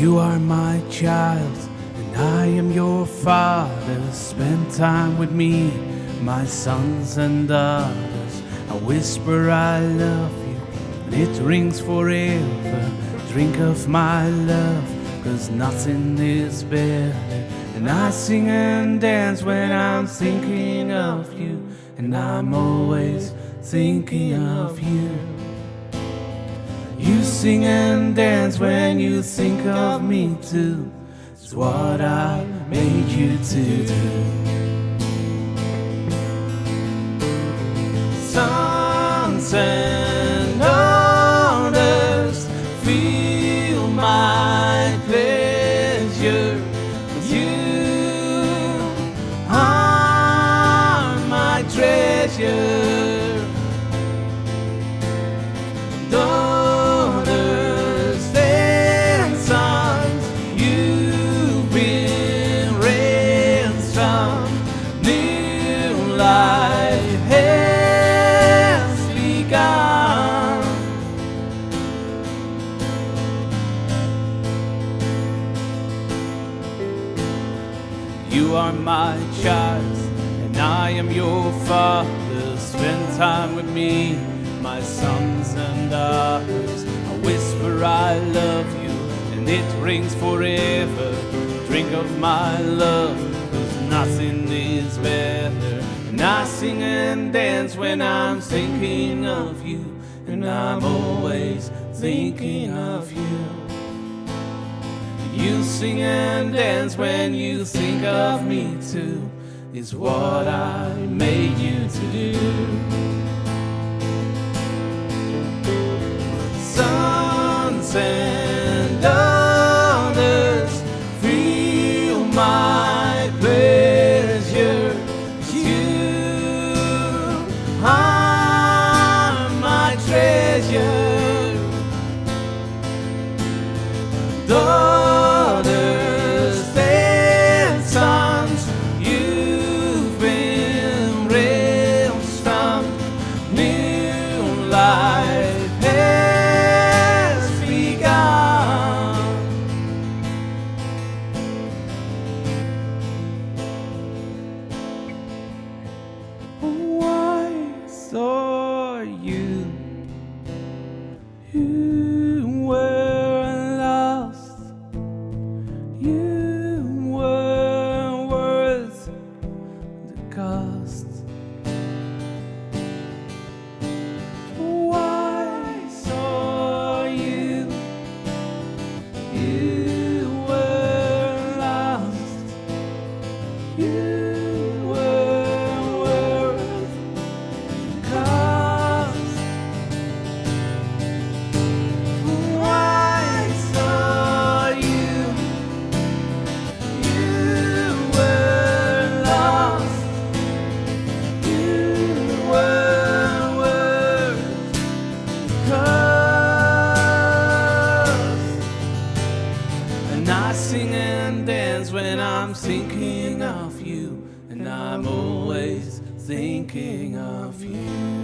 You are my child, and I am your father. Spend time with me, my sons and daughters. I whisper I love you, and it rings forever. Drink of my love, 'cause nothing is better. And I sing and dance when I'm thinking of you, and I'm always thinking of you. You sing and dance when you think of me too. It's what I made you to do. Sons and daughters, feel my pleasure. You are my treasure. Daughters and sons, you've been ransomed. New life has begun. You are my child, and I am your father. Spend time with me, my sons and daughters. I whisper I love you, and it rings forever. Drink of my love, 'cause nothing is better. And I sing and dance when I'm thinking of you, and I'm always thinking of you. You sing and dance when you think of me too. Is what I made you to do. Sons and daughters, feel my pleasure. You are my treasure. Daughters and sons, you've been ransomed. New life has begun. Oh, I saw you. You were lost. You were worth the cost. Oh, I saw you. You were lost. You were worth the cost. Oh, I saw you. You were lost. You were worth the cost. And I sing and dance when I'm thinking of you, and I'm always thinking of you.